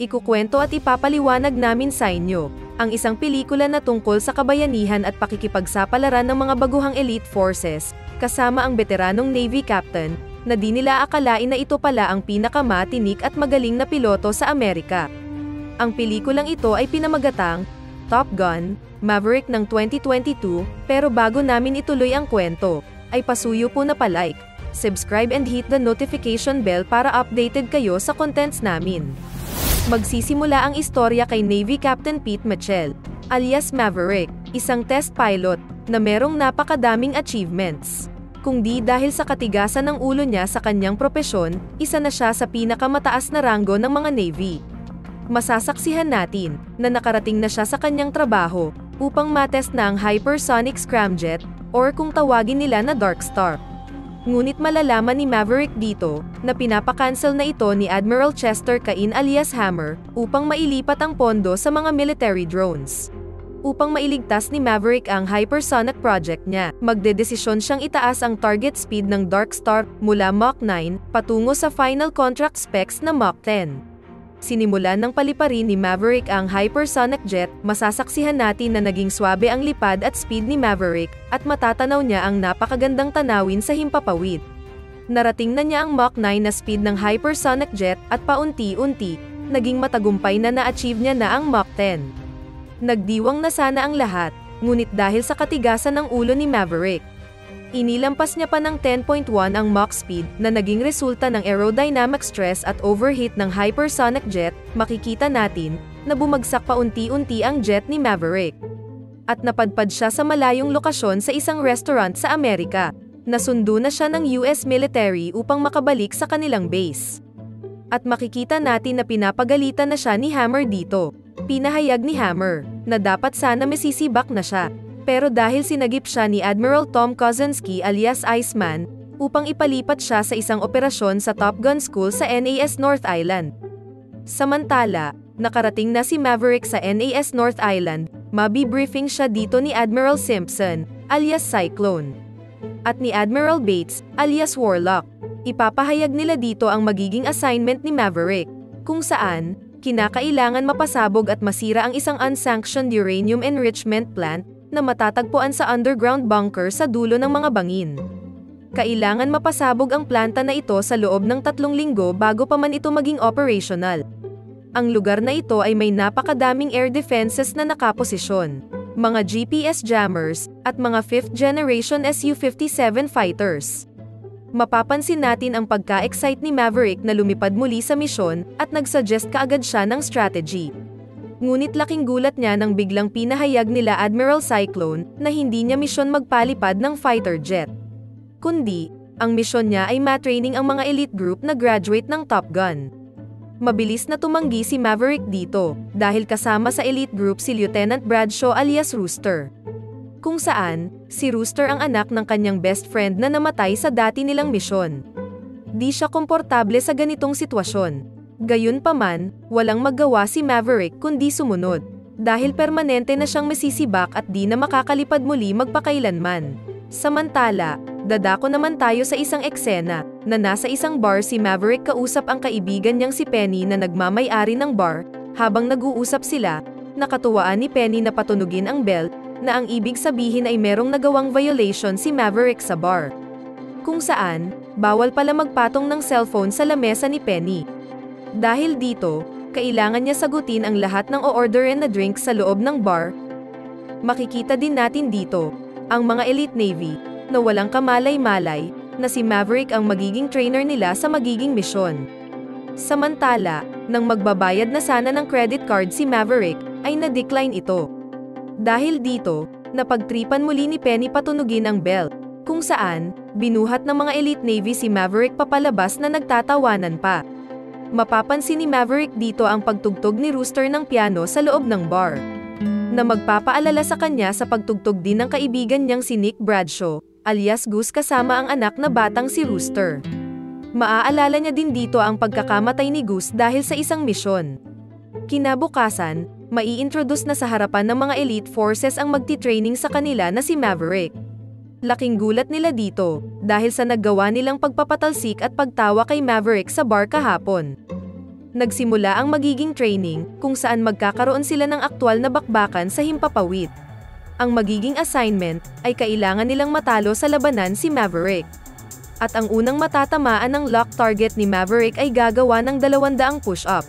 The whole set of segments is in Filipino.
ikukwento at ipapaliwanag namin sa inyo ang isang pelikula na tungkol sa kabayanihan at pakikipagsapalaran ng mga baguhang elite forces, kasama ang veteranong Navy captain, na di nila akalain na ito pala ang pinakamatinik at magaling na piloto sa Amerika. Ang pelikulang ito ay pinamagatang Top Gun: Maverick ng 2022, pero bago namin ituloy ang kwento, ay pasuyo po na pa-like, subscribe and hit the notification bell para updated kayo sa contents namin. Magsisimula ang istorya kay Navy Captain Pete Mitchell, alias Maverick, isang test pilot na merong napakadaming achievements. Kung di dahil sa katigasan ng ulo niya sa kanyang propesyon, isa na siya sa pinakamataas na ranggo ng mga Navy. Masasaksihan natin na nakarating na siya sa kanyang trabaho upang matest na ang hypersonic scramjet, or kung tawagin nila na Dark Star. Ngunit malalaman ni Maverick dito na pinapakancel na ito ni Admiral Chester Cain alias Hammer upang mailipat ang pondo sa mga military drones. Upang mailigtas ni Maverick ang hypersonic project niya, magdedesisyon siyang itaas ang target speed ng Dark Star mula Mach 9 patungo sa final contract specs na Mach 10. Sinimulan ng paliparin ni Maverick ang hypersonic jet, masasaksihan natin na naging swabe ang lipad at speed ni Maverick, at matatanaw niya ang napakagandang tanawin sa himpapawid. Narating na niya ang Mach 9 na speed ng hypersonic jet at paunti-unti, naging matagumpay na na-achieve niya na ang Mach 10. Nagdiwang na sana ang lahat, ngunit dahil sa katigasan ng ulo ni Maverick, inilampas niya pa ng 10.1 ang Mach speed na naging resulta ng aerodynamic stress at overheat ng hypersonic jet. Makikita natin na bumagsak pa unti-unti ang jet ni Maverick. At napadpad siya sa malayong lokasyon sa isang restaurant sa Amerika. Nasundo na siya ng US military upang makabalik sa kanilang base. At makikita natin na pinapagalitan na siya ni Hammer dito. Pinahayag ni Hammer na dapat sana masisibak na siya. Pero dahil sinagip siya ni Admiral Tom Kozinski alias Iceman, upang ipalipat siya sa isang operasyon sa Top Gun School sa NAS North Island. Samantala, nakarating na si Maverick sa NAS North Island, mabibriefing siya dito ni Admiral Simpson, alias Cyclone, at ni Admiral Bates, alias Warlock. Ipapahayag nila dito ang magiging assignment ni Maverick, kung saan kinakailangan mapasabog at masira ang isang unsanctioned uranium enrichment plant na matatagpuan sa underground bunker sa dulo ng mga bangin. Kailangan mapasabog ang planta na ito sa loob ng 3 linggo bago pa man ito maging operational. Ang lugar na ito ay may napakadaming air defenses na nakaposisyon, mga GPS jammers, at mga 5th generation Su-57 fighters. Mapapansin natin ang pagka-excite ni Maverick na lumipad muli sa misyon at nagsuggest kaagad siya ng strategy. Ngunit laking gulat niya nang biglang pinahayag nila Admiral Cyclone na hindi niya misyon magpalipad ng fighter jet. Kundi, ang misyon niya ay matraining ang mga elite group na graduate ng Top Gun. Mabilis na tumanggi si Maverick dito, dahil kasama sa elite group si Lieutenant Bradshaw alias Rooster. Kung saan, si Rooster ang anak ng kanyang best friend na namatay sa dati nilang misyon. Di siya komportable sa ganitong sitwasyon. Gayunpaman, walang magawa si Maverick kundi sumunod, dahil permanente na siyang masisibak at di na makakalipad muli magpakailanman. Samantala, dadako naman tayo sa isang eksena, na nasa isang bar si Maverick kausap ang kaibigan niyang si Penny na nagmamay-ari ng bar. Habang nag-uusap sila, nakatuwaan ni Penny na patunugin ang bell, na ang ibig sabihin ay merong nagawang violation si Maverick sa bar. Kung saan, bawal pala magpatong ng cellphone sa lamesa ni Penny. Dahil dito, kailangan niya sagutin ang lahat ng o-orderin na drinks sa loob ng bar. Makikita din natin dito, ang mga elite Navy, na walang kamalay-malay, na si Maverick ang magiging trainer nila sa magiging misyon. Samantala, nang magbabayad na sana ng credit card si Maverick, ay na-decline ito. Dahil dito, napagtripan muli ni Penny patunugin ang bell, kung saan, binuhat ng mga elite Navy si Maverick papalabas na nagtatawanan pa. Mapapansin ni Maverick dito ang pagtugtog ni Rooster ng piano sa loob ng bar, na magpapaalala sa kanya sa pagtugtog din ng kaibigan niyang si Nick Bradshaw, alias Goose, kasama ang anak na batang si Rooster. Maaalala niya din dito ang pagkakamatay ni Goose dahil sa isang misyon. Kinabukasan, mai-introduce na sa harapan ng mga elite forces ang magti-training sa kanila na si Maverick. Laking gulat nila dito, dahil sa naggawa nilang pagpapatalsik at pagtawa kay Maverick sa bar kahapon. Nagsimula ang magiging training, kung saan magkakaroon sila ng aktwal na bakbakan sa himpapawid. Ang magiging assignment ay kailangan nilang matalo sa labanan si Maverick. At ang unang matatamaan ng lock target ni Maverick ay gagawa ng 200 push-up.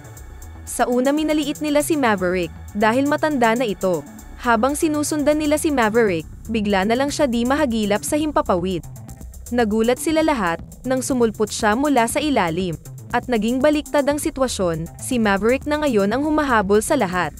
Sa una minaliit nila si Maverick, dahil matanda na ito. Habang sinusundan nila si Maverick, bigla na lang siya di mahagilap sa himpapawid. Nagulat sila lahat, nang sumulpot siya mula sa ilalim. At naging baliktad ang sitwasyon, si Maverick na ngayon ang humahabol sa lahat.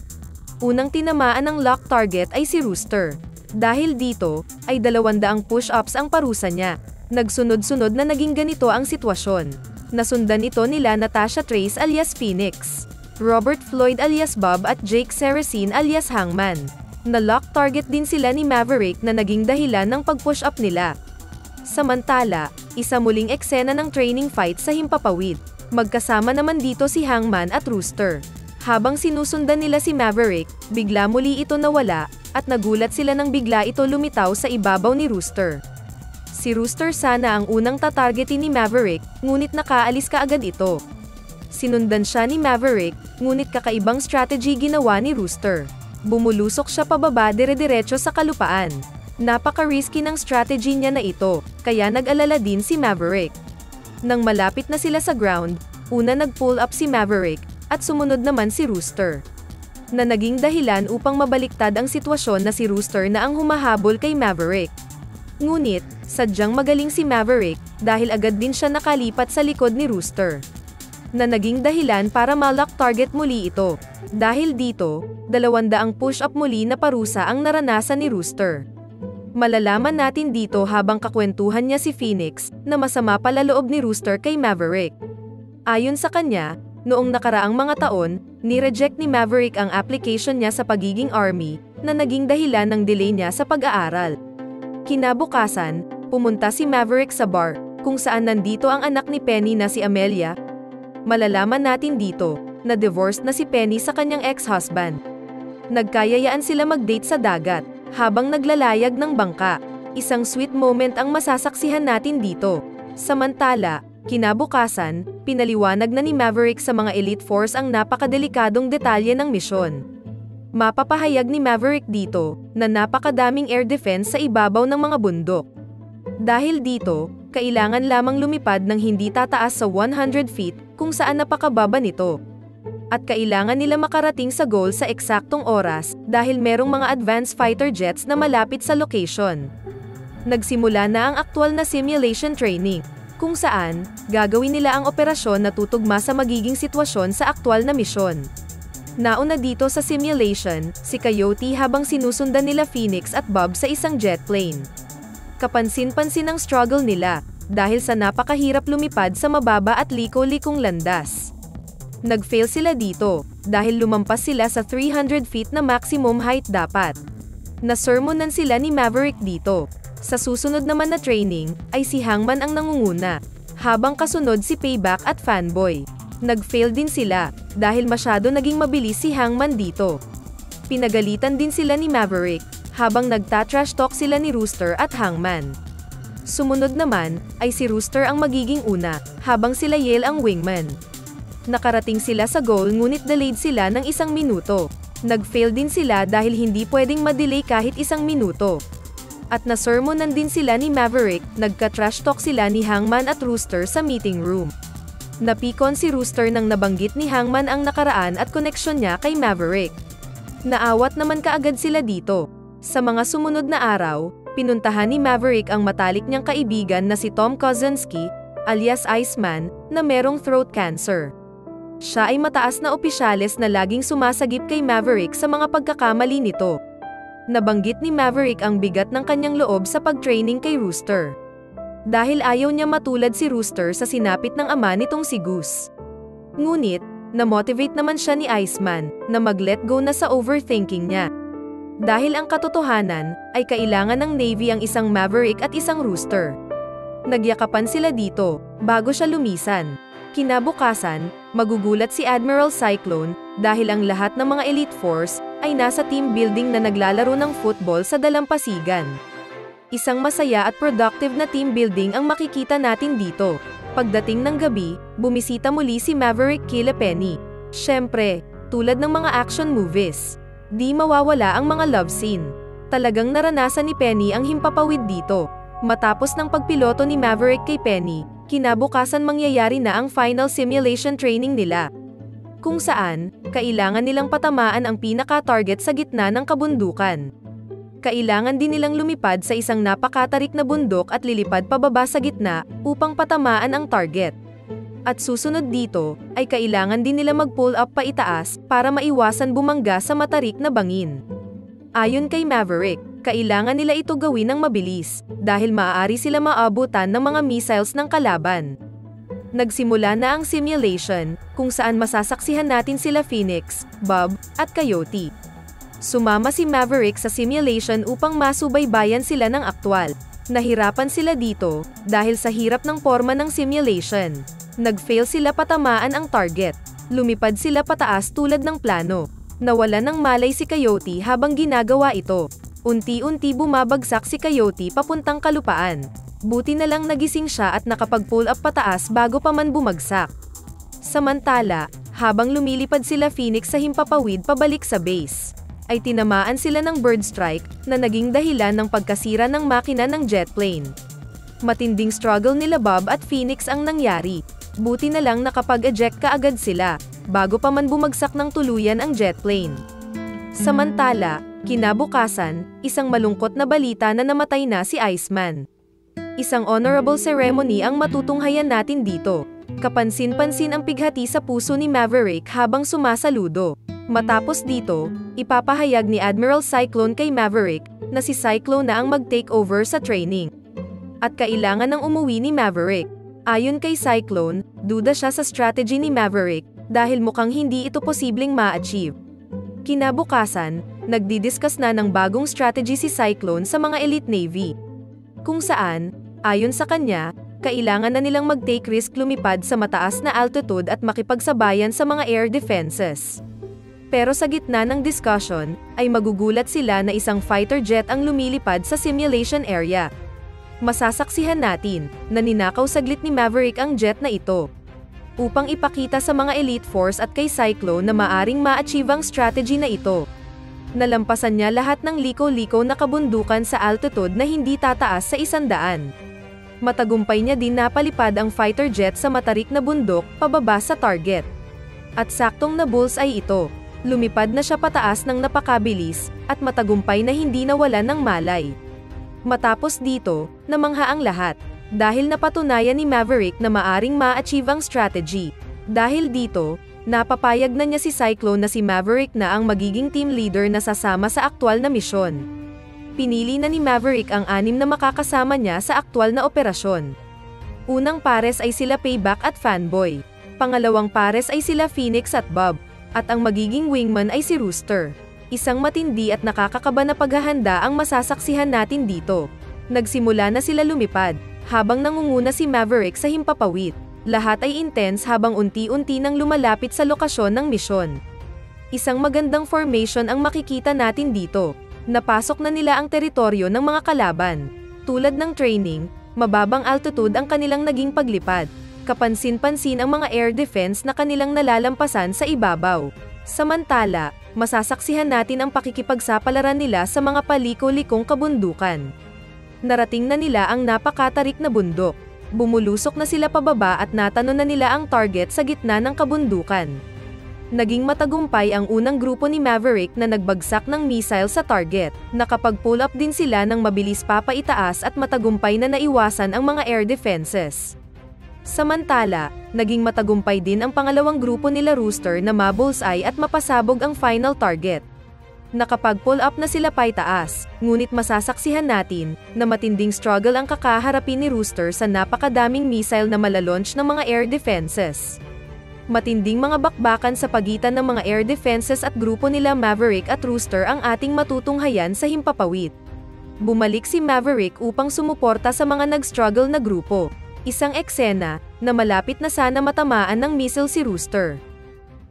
Unang tinamaan ng lock target ay si Rooster. Dahil dito, ay 200 push-ups ang parusa niya. Nagsunod-sunod na naging ganito ang sitwasyon. Nasundan ito nila Natasha Trace alias Phoenix, Robert Floyd alias Bob at Jake Saracen alias Hangman. Na-lock target din sila ni Maverick na naging dahilan ng pag-push up nila. Samantala, isa muling eksena ng training fight sa himpapawid. Magkasama naman dito si Hangman at Rooster. Habang sinusundan nila si Maverick, bigla muli ito nawala, at nagulat sila nang bigla ito lumitaw sa ibabaw ni Rooster. Si Rooster sana ang unang tatargetin ni Maverick, ngunit nakaalis kaagad ito. Sinundan siya ni Maverick, ngunit kakaibang strategy ginawa ni Rooster. Bumulusok siya pababa dire-diretso sa kalupaan. Napaka-risky ng strategy niya na ito, kaya nag-alala din si Maverick. Nang malapit na sila sa ground, una nag-pull up si Maverick, at sumunod naman si Rooster. Na naging dahilan upang mabaliktad ang sitwasyon na si Rooster na ang humahabol kay Maverick. Ngunit, sadyang magaling si Maverick, dahil agad din siya nakalipat sa likod ni Rooster. Na naging dahilan para ma-lock target muli ito. Dahil dito, 200 push-up muli na parusa ang naranasan ni Rooster. Malalaman natin dito habang kakwentuhan niya si Phoenix, na masama pala loob ni Rooster kay Maverick. Ayon sa kanya, noong nakaraang mga taon, ni-reject ni Maverick ang application niya sa pagiging army, na naging dahilan ng delay niya sa pag-aaral. Kinabukasan, pumunta si Maverick sa bar, kung saan nandito ang anak ni Penny na si Amelia. Malalaman natin dito, na divorced na si Penny sa kanyang ex-husband. Nagkayayaan sila mag-date sa dagat, habang naglalayag ng bangka. Isang sweet moment ang masasaksihan natin dito. Samantala, kinabukasan, pinaliwanag na ni Maverick sa mga Elite Force ang napakadelikadong detalye ng misyon. Mapapahayag ni Maverick dito, na napakadaming air defense sa ibabaw ng mga bundok. Dahil dito, kailangan lamang lumipad ng hindi tataas sa 100 feet, kung saan napakababa nito. At kailangan nila makarating sa goal sa eksaktong oras, dahil merong mga advanced fighter jets na malapit sa location. Nagsimula na ang aktwal na simulation training, kung saan, gagawin nila ang operasyon na tutugma sa magiging sitwasyon sa aktwal na misyon. Nauna dito sa simulation, si Coyote habang sinusundan nila Phoenix at Bob sa isang jet plane. Kapansin-pansin ang struggle nila, dahil sa napakahirap lumipad sa mababa at liko-likong landas. Nag-fail sila dito, dahil lumampas sila sa 300 feet na maximum height dapat. Nasermonan sila ni Maverick dito. Sa susunod naman na training, ay si Hangman ang nangunguna, habang kasunod si Payback at Fanboy. Nag-fail din sila, dahil masyado naging mabilis si Hangman dito. Pinagalitan din sila ni Maverick, habang nagta-trash talk sila ni Rooster at Hangman. Sumunod naman, ay si Rooster ang magiging una, habang sila Yale ang wingman. Nakarating sila sa goal ngunit delayed sila ng 1 minuto. Nag-fail din sila dahil hindi pwedeng ma-delay kahit 1 minuto. At nasermonan din sila ni Maverick, nagka-trash talk sila ni Hangman at Rooster sa meeting room. Napikon si Rooster nang nabanggit ni Hangman ang nakaraan at koneksyon niya kay Maverick. Naawat naman kaagad sila dito. Sa mga sumunod na araw, pinuntahan ni Maverick ang matalik niyang kaibigan na si Tom Kozinski, alias Iceman, na merong throat cancer. Siya ay mataas na opisyales na laging sumasagip kay Maverick sa mga pagkakamali nito. Nabanggit ni Maverick ang bigat ng kanyang loob sa pag-training kay Rooster. Dahil ayaw niya matulad si Rooster sa sinapit ng ama nitong si Goose. Ngunit, na-motivate naman siya ni Iceman na mag-let go na sa overthinking niya. Dahil ang katotohanan ay kailangan ng Navy ang isang Maverick at isang Rooster. Nagyakapan sila dito bago siya lumisan. Kinabukasan, magugulat si Admiral Cyclone dahil ang lahat ng mga Elite Force ay nasa team building na naglalaro ng football sa dalampasigan. Isang masaya at productive na team building ang makikita natin dito. Pagdating ng gabi, bumisita muli si Maverick kila Penny. Syempre, tulad ng mga action movies, di mawawala ang mga love scene. Talagang naranasan ni Penny ang himpapawid dito. Matapos ng pagpiloto ni Maverick kay Penny, kinabukasan mangyayari na ang final simulation training nila. Kung saan, kailangan nilang patamaan ang pinaka-target sa gitna ng kabundukan. Kailangan din nilang lumipad sa isang napakatarik na bundok at lilipad pababa sa gitna upang patamaan ang target. At susunod dito, ay kailangan din nila mag-pull up pa itaas para maiwasan bumangga sa matarik na bangin. Ayon kay Maverick, kailangan nila ito gawin ng mabilis, dahil maaari sila maabutan ng mga missiles ng kalaban. Nagsimula na ang simulation, kung saan masasaksihan natin sila Phoenix, Bob, at Coyote. Sumama si Maverick sa simulation upang masubaybayan sila ng aktwal. Nahirapan sila dito, dahil sa hirap ng forma ng simulation. Nag-fail sila patamaan ang target. Lumipad sila pataas tulad ng plano. Nawalan ng malay si Coyote habang ginagawa ito. Unti-unti bumabagsak si Coyote papuntang kalupaan. Buti na lang nagising siya at nakapag-pull up pataas bago pa man bumagsak. Samantala, habang lumilipad sila Phoenix sa himpapawid pabalik sa base, ay tinamaan sila ng bird strike na naging dahilan ng pagkasira ng makina ng jet plane. Matinding struggle nila Bob at Phoenix ang nangyari. Buti na lang nakapag-eject kaagad sila, bago pa man bumagsak ng tuluyan ang jet plane. Samantala, kinabukasan, isang malungkot na balita na namatay na si Iceman. Isang honorable ceremony ang matutunghayan natin dito. Kapansin-pansin ang pighati sa puso ni Maverick habang sumasaludo. Matapos dito, ipapahayag ni Admiral Cyclone kay Maverick na si Cyclone na ang mag-take over sa training. At kailangan ng umuwi ni Maverick. Ayon kay Cyclone, duda siya sa strategy ni Maverick dahil mukhang hindi ito posibleng ma-achieve. Kinabukasan, nagdidiscuss na ng bagong strategy si Cyclone sa mga elite navy. Kung saan, ayon sa kanya, kailangan na nilang mag-take risk lumipad sa mataas na altitude at makipagsabayan sa mga air defenses. Pero sa gitna ng discussion, ay magugulat sila na isang fighter jet ang lumilipad sa simulation area. Masasaksihan natin na ninakaw saglit ni Maverick ang jet na ito. Upang ipakita sa mga elite force at kay Cyclone na maaring ma-achieve ang strategy na ito. Nalampasan niya lahat ng liko-liko na kabundukan sa altitude na hindi tataas sa 100. Matagumpay niya din napalipad ang fighter jet sa matarik na bundok pababa sa target. At saktong na bullseye ito. Lumipad na siya pataas ng napakabilis at matagumpay na hindi nawalan ng malay. Matapos dito, namangha ang lahat dahil napatunayan ni Maverick na maaring ma-achieve ang strategy. Dahil dito, napapayag na niya si Cyclone na si Maverick na ang magiging team leader na sasama sa aktwal na misyon. Pinili na ni Maverick ang 6 na makakasama niya sa aktwal na operasyon. Unang pares ay sila Payback at Fanboy. Pangalawang pares ay sila Phoenix at Bob. At ang magiging wingman ay si Rooster. Isang matindi at nakakakaba na paghahanda ang masasaksihan natin dito. Nagsimula na sila lumipad, habang nangunguna si Maverick sa himpapawid. Lahat ay intense habang unti-unti nang lumalapit sa lokasyon ng misyon. Isang magandang formation ang makikita natin dito. Napasok na nila ang teritoryo ng mga kalaban. Tulad ng training, mababang altitude ang kanilang naging paglipad. Kapansin-pansin ang mga air defense na kanilang nalalampasan sa ibabaw. Samantala, masasaksihan natin ang pakikipagsapalaran nila sa mga paliko-likong kabundukan. Narating na nila ang napakatarik na bundok. Bumulusok na sila pababa at natano na nila ang target sa gitna ng kabundukan. Naging matagumpay ang unang grupo ni Maverick na nagbagsak ng missile sa target. Nakapag-pull up din sila ng mabilis papaitaas at matagumpay na naiwasan ang mga air defenses. Samantala, naging matagumpay din ang pangalawang grupo nila Rooster na ma-bullseye at mapasabog ang final target. Nakapag-pull up na sila paitaas, ngunit masasaksihan natin na matinding struggle ang kakaharapin ni Rooster sa napakadaming missile na malalaunch ng mga air defenses. Matinding mga bakbakan sa pagitan ng mga air defenses at grupo nila Maverick at Rooster ang ating matutunghayan sa himpapawid. Bumalik si Maverick upang sumuporta sa mga nag-struggle na grupo. Isang eksena na malapit na sana matamaan ng missile si Rooster.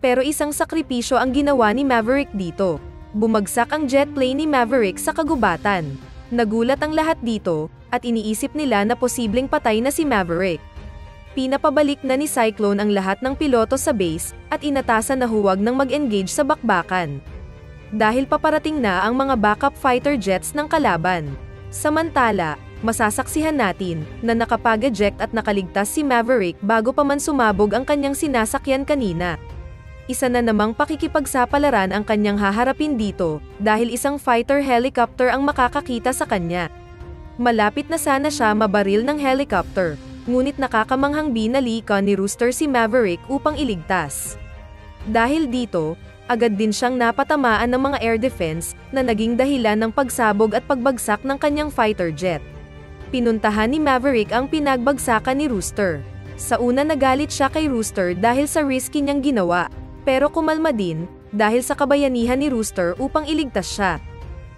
Pero isang sakripisyo ang ginawa ni Maverick dito. Bumagsak ang jet plane ni Maverick sa kagubatan. Nagulat ang lahat dito, at iniisip nila na posibleng patay na si Maverick. Pinapabalik na ni Cyclone ang lahat ng piloto sa base, at inatasan na huwag nang mag-engage sa bakbakan. Dahil paparating na ang mga backup fighter jets ng kalaban. Samantala, masasaksihan natin na nakapag-eject at nakaligtas si Maverick bago pa man sumabog ang kanyang sinasakyan kanina. Isa na namang pakikipagsapalaran ang kanyang haharapin dito, dahil isang fighter helicopter ang makakakita sa kanya. Malapit na sana siya mabaril ng helicopter, ngunit nakakamanghang binalikan ni Rooster si Maverick upang iligtas. Dahil dito, agad din siyang napatamaan ng mga air defense na naging dahilan ng pagsabog at pagbagsak ng kanyang fighter jet. Pinuntahan ni Maverick ang pinagbagsakan ni Rooster. Sa una nagalit siya kay Rooster dahil sa risky niyang ginawa, pero kumalma din dahil sa kabayanihan ni Rooster upang iligtas siya.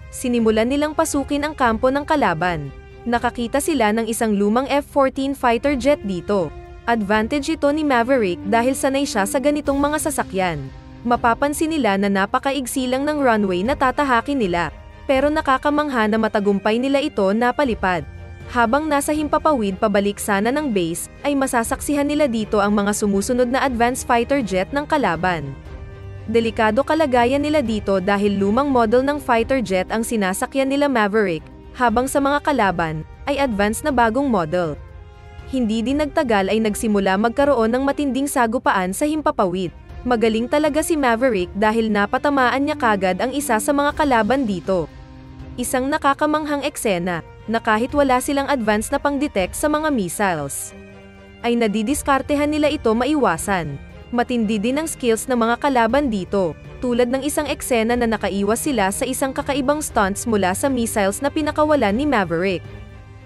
Sinimulan nilang pasukin ang kampo ng kalaban. Nakakita sila ng isang lumang F-14 fighter jet dito. Advantage ito ni Maverick dahil sanay siya sa ganitong mga sasakyan. Mapapansin nila na napakaigsi lang ng runway na tatahakin nila, pero nakakamangha na matagumpay nila ito napalipad. Habang nasa himpapawid pabalik sana ng base, ay masasaksihan nila dito ang mga sumusunod na advanced fighter jet ng kalaban. Delikado kalagayan nila dito dahil lumang model ng fighter jet ang sinasakyan nila Maverick, habang sa mga kalaban, ay advanced na bagong model. Hindi din nagtagal ay nagsimula magkaroon ng matinding sagupaan sa himpapawid. Magaling talaga si Maverick dahil napatamaan niya kagad ang isa sa mga kalaban dito. Isang nakakamanghang eksena, na kahit wala silang advance na pang-detect sa mga missiles, ay nadidiskartehan nila ito maiwasan. Matindi din ang skills ng mga kalaban dito, tulad ng isang eksena na nakaiwas sila sa isang kakaibang stunts mula sa missiles na pinakawalan ni Maverick.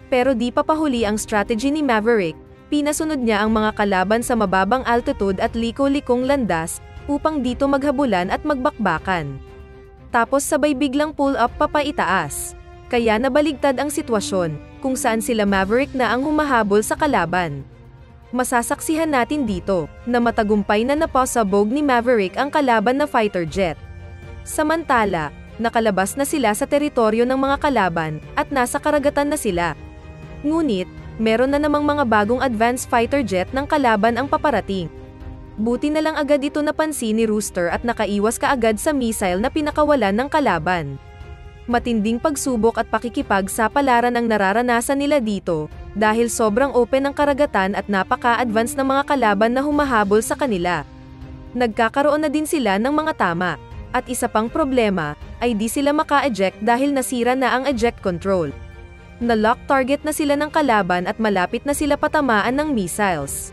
Pero di pa pahuli ang strategy ni Maverick, pinasunod niya ang mga kalaban sa mababang altitude at liko-likong landas, upang dito maghabulan at magbakbakan. Tapos sabay biglang pull up papaitaas. Kaya nabaligtad ang sitwasyon, kung saan sila Maverick na ang humahabol sa kalaban. Masasaksihan natin dito, na matagumpay na napasabog ni Maverick ang kalaban na fighter jet. Samantala, nakalabas na sila sa teritoryo ng mga kalaban, at nasa karagatan na sila. Ngunit, meron na namang mga bagong advanced fighter jet ng kalaban ang paparating. Buti na lang agad ito napansin ni Rooster at nakaiwas kaagad sa missile na pinakawalan ng kalaban. Matinding pagsubok at pakikipagsapalaran ang nararanasan nila dito, dahil sobrang open ang karagatan at napaka-advance ng mga kalaban na humahabol sa kanila. Nagkakaroon na din sila ng mga tama, at isa pang problema, ay di sila maka-eject dahil nasira na ang eject control. Na-lock target na sila ng kalaban at malapit na sila patamaan ng missiles.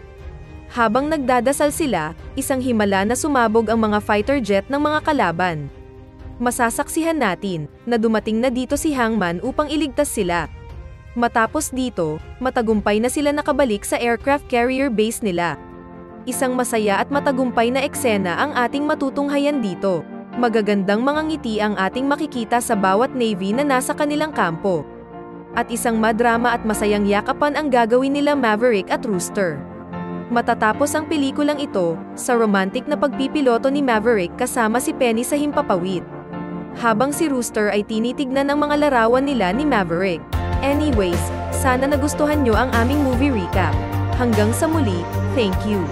Habang nagdadasal sila, isang himala na sumabog ang mga fighter jet ng mga kalaban. Masasaksihan natin na dumating na dito si Hangman upang iligtas sila. Matapos dito, matagumpay na sila nakabalik sa aircraft carrier base nila. Isang masaya at matagumpay na eksena ang ating matutunghayan dito. Magagandang mga ngiti ang ating makikita sa bawat Navy na nasa kanilang kampo. At isang madrama at masayang yakapan ang gagawin nila Maverick at Rooster. Matatapos ang pelikulang ito, sa romantic na pagpipiloto ni Maverick kasama si Penny sa himpapawid. Habang si Rooster ay tinitignan ng mga larawan nila ni Maverick. Anyways, sana nagustuhan nyo ang aming movie recap. Hanggang sa muli, thank you.